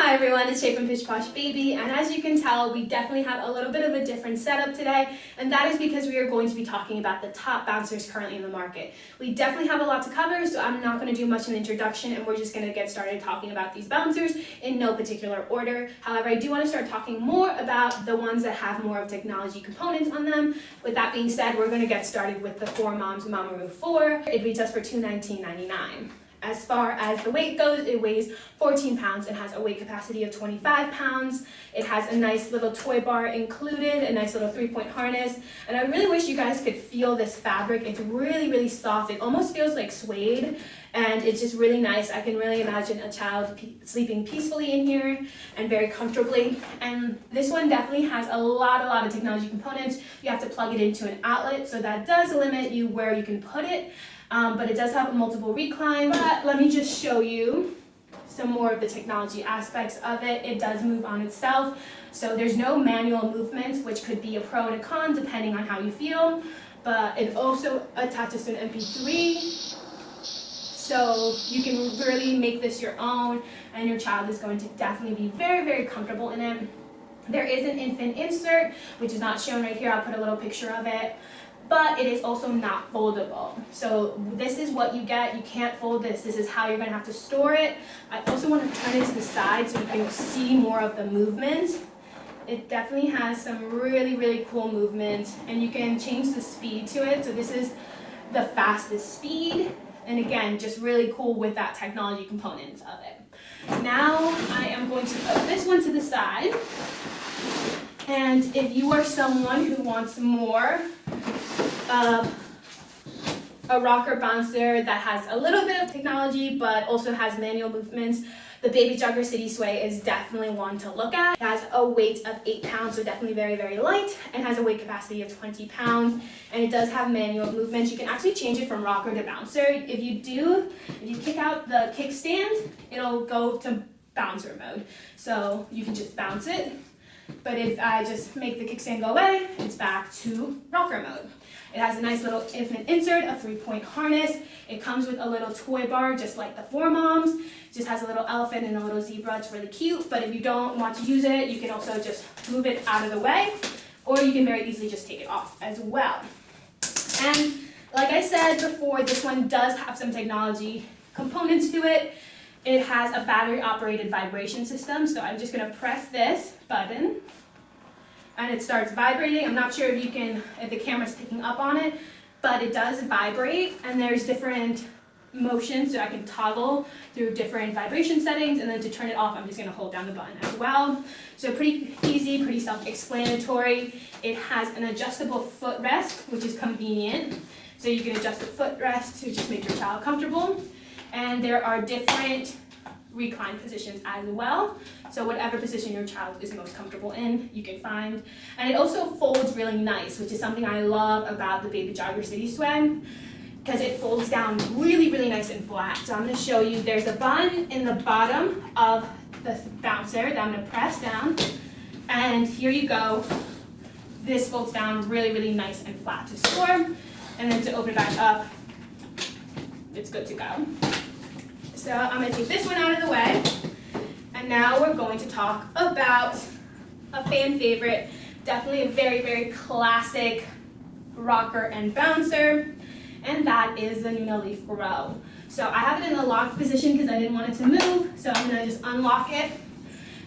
Hi everyone, it's Shay from Pitch Posh Baby, and as you can tell, we definitely have a little bit of a different setup today, and that is because we are going to be talking about the top bouncers currently in the market. We definitely have a lot to cover, so I'm not going to do much of an introduction, and we're just going to get started talking about these bouncers in no particular order. However, I do want to start talking more about the ones that have more of technology components on them. With that being said, we're going to get started with the 4Moms Mamamoo 4. It retails for $219.99. As far as the weight goes, it weighs 14 pounds and has a weight capacity of 25 pounds. It has a nice little toy bar included, a nice little 3-point harness. And I really wish you guys could feel this fabric. It's really, really soft. It almost feels like suede, and it's just really nice. I can really imagine a child sleeping peacefully in here and very comfortably. And this one definitely has a lot of technology components. You have to plug it into an outlet, so that does limit you where you can put it. But it does have multiple recline. But let me just show you some more of the technology aspects of it. It does move on itself, so there's no manual movement, which could be a pro and a con depending on how you feel. But it also attaches to an MP3, so you can really make this your own, and your child is going to definitely be very, very comfortable in it. There is an infant insert, which is not shown right here. I'll put a little picture of it. But it is also not foldable. So this is what you get. You can't fold this. This is how you're gonna have to store it. I also want to turn it to the side so you can see more of the movement. It definitely has some really, really cool movement, and you can change the speed to it. So this is the fastest speed. And again, just really cool with that technology components of it. Now I am going to put this one to the side. And if you are someone who wants more of a rocker bouncer that has a little bit of technology but also has manual movements, the Baby Jogger City Sway is definitely one to look at. It has a weight of 8 pounds, so definitely very, very light, and has a weight capacity of 20 pounds. And it does have manual movements. You can actually change it from rocker to bouncer. If you kick out the kickstand, it'll go to bouncer mode. So you can just bounce it. But if I just make the kickstand go away, it's back to rocker mode. It has a nice little infant insert, a 3-point harness. It comes with a little toy bar, just like the 4Moms. It just has a little elephant and a little zebra. It's really cute. But if you don't want to use it, you can also just move it out of the way, or you can very easily just take it off as well. And like I said before, this one does have some technology components to it. It has a battery-operated vibration system, so I'm just going to press this button, and it starts vibrating. I'm not sure if the camera's picking up on it, but it does vibrate, and there's different motions, so I can toggle through different vibration settings, and then to turn it off, I'm just going to hold down the button as well. So pretty easy, pretty self-explanatory. It has an adjustable footrest, which is convenient, so you can adjust the footrest to just make your child comfortable. And there are different recline positions as well. So whatever position your child is most comfortable in, you can find. And it also folds really nice, which is something I love about the Baby Jogger City Sway, because it folds down really, really nice and flat. So I'm going to show you, there's a button in the bottom of the bouncer that I'm going to press down. And here you go. This folds down really, really nice and flat to store. And then to open it back up, it's good to go. So I'm going to take this one out of the way, and now we're going to talk about a fan favorite, definitely a very, very classic rocker and bouncer, and that is the Nuna Leaf Grow. So I have it in the locked position because I didn't want it to move, so I'm going to just unlock it.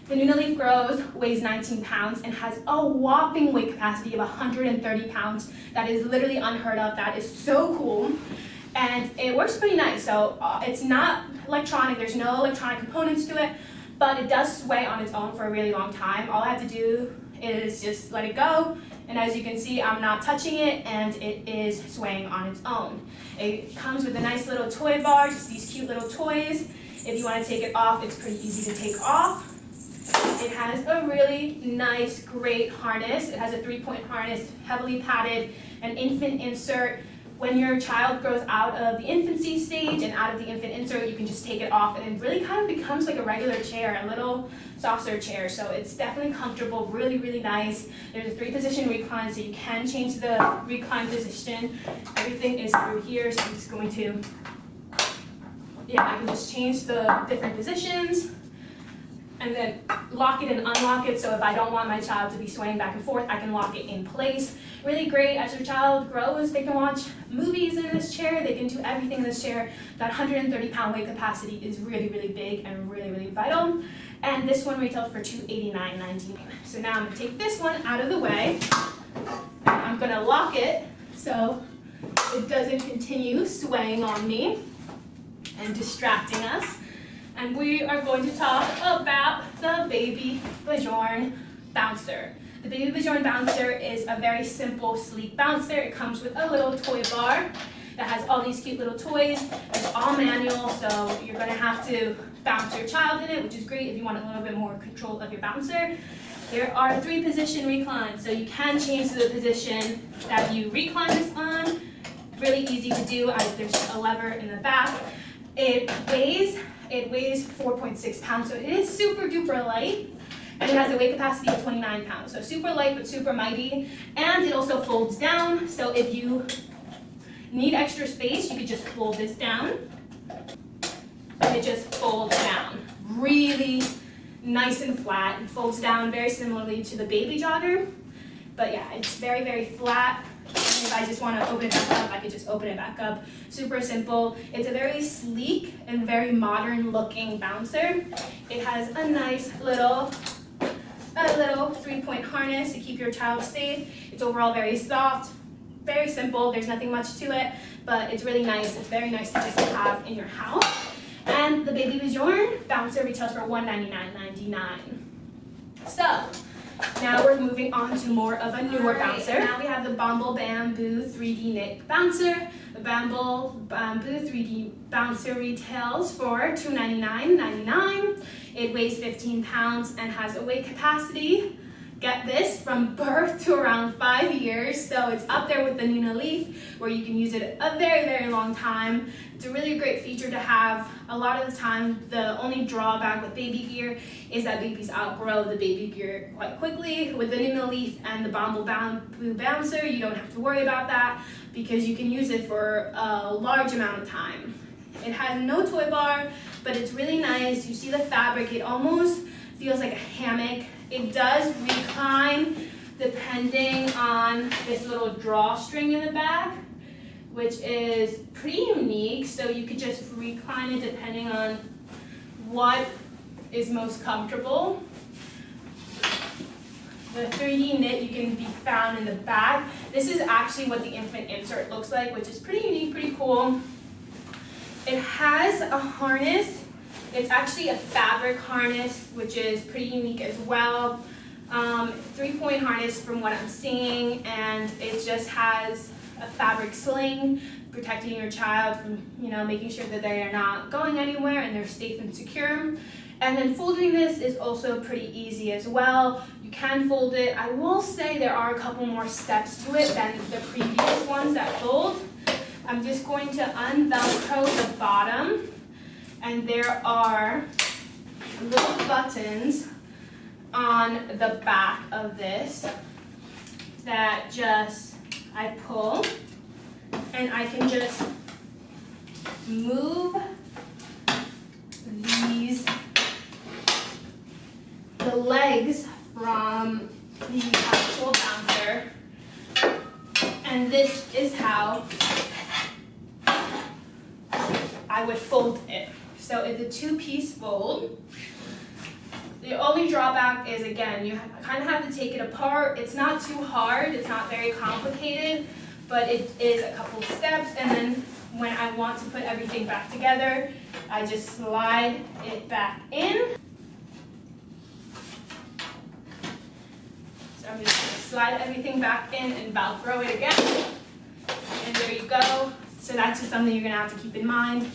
The Nuna Leaf Grows weighs 19 pounds and has a whopping weight capacity of 130 pounds. That is literally unheard of. That is so cool. And it works pretty nice. So it's not electronic, there's no electronic components to it, but it does sway on its own for a really long time. All I have to do is just let it go, and as you can see, I'm not touching it, and it is swaying on its own. It comes with a nice little toy bar, just these cute little toys. If you want to take it off, it's pretty easy to take off. It has a really nice, great harness. It has a 3-point harness, heavily padded, an infant insert. When your child grows out of the infancy stage and out of the infant insert, you can just take it off, and it really kind of becomes like a regular chair, a little saucer chair. So it's definitely comfortable, really, really nice. There's a 3-position recline, so you can change the recline position. Everything is through here, so I'm just going to, I can just change the different positions. and then lock it and unlock it. So if I don't want my child to be swaying back and forth, I can lock it in place. Really great as your child grows. They can watch movies in this chair. They can do everything in this chair. That 130-pound weight capacity is really, really big and really, really vital. And this one retails for $289.99. So now I'm gonna take this one out of the way. And I'm gonna lock it so it doesn't continue swaying on me and distracting us. And we are going to talk about the BabyBjorn bouncer. The BabyBjorn bouncer is a very simple, sleek bouncer. It comes with a little toy bar that has all these cute little toys. It's all manual, so you're gonna have to bounce your child in it, which is great if you want a little bit more control of your bouncer. There are 3-position reclines, so you can change to the position that you recline this on. Really easy to do. There's a lever in the back. It weighs 4.6 pounds, so it is super duper light. And it has a weight capacity of 29 pounds. So super light, but super mighty. And it also folds down, so if you need extra space, you could just fold this down. And it just folds down. Really nice and flat. It folds down very similarly to the Baby Jogger. But yeah, it's very, very flat. And if I just want to open it back up, I could just open it back up. Super simple. It's a very sleek and very modern looking bouncer. It has a nice little 3-point harness to keep your child safe. It's overall very soft, very simple. There's nothing much to it, but it's really nice. It's very nice to just have in your house. And the BabyBjorn bouncer retails for $199.99. So now we're moving on to more of a newer bouncer. Now we have the Bumble Bamboo 3D knit bouncer. The Bumble Bamboo 3D bouncer retails for $299.99. It weighs 15 pounds and has a weight capacity, get this, from birth to around 5 years. So it's up there with the Nuna leaf, where you can use it a very, very long time. It's a really great feature to have. A lot of the time, the only drawback with baby gear is that babies outgrow the baby gear quite quickly. With the Nuna leaf and the Bumble Bamboo bouncer, you don't have to worry about that because you can use it for a large amount of time. It has no toy bar, but it's really nice. You see the fabric, it almost feels like a hammock. It does recline depending on this little drawstring in the back, which is pretty unique. So you could just recline it depending on what is most comfortable. The 3D knit you can be found in the back. This is actually what the infant insert looks like, which is pretty unique, pretty cool. It has a harness. It's actually a fabric harness, which is pretty unique as well. 3-point harness from what I'm seeing, and it just has a fabric sling protecting your child from, making sure that they are not going anywhere and they're safe and secure. And then folding this is also pretty easy as well. You can fold it. I will say there are a couple more steps to it than the previous ones that fold. I'm just going to un-Velcro the bottom, and there are little buttons on the back of this that I pull, and I can just move the legs from the actual bouncer, and this is how I would fold it. So it's a 2-piece fold. The only drawback is, again, you kind of have to take it apart. It's not too hard, it's not very complicated, but it is a couple steps. And then when I want to put everything back together, I just slide it back in. So I'm just going to slide everything back in and Velcro it again. And there you go. So that's just something you're going to have to keep in mind.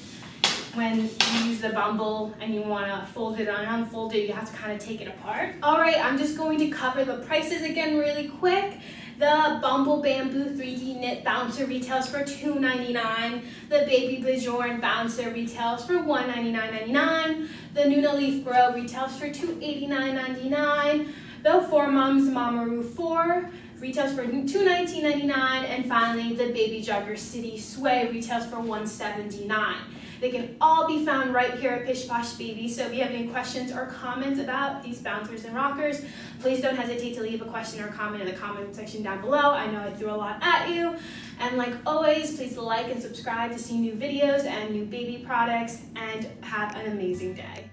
When you use the Bumble and you want to fold it or unfold it, you have to kind of take it apart. All right, I'm just going to cover the prices again really quick. The Bumble Bamboo 3D knit bouncer retails for $299. The BabyBjorn bouncer retails for $199.99. The Nuna Leaf Grow retails for $289.99. The 4Mums Mamaroo 4 retails for $219.99. And finally, the Baby Jogger City Sway retails for $179. They can all be found right here at Pish Posh Baby. So if you have any questions or comments about these bouncers and rockers, please don't hesitate to leave a question or comment in the comment section down below. I know I threw a lot at you. And like always, please like and subscribe to see new videos and new baby products, and have an amazing day.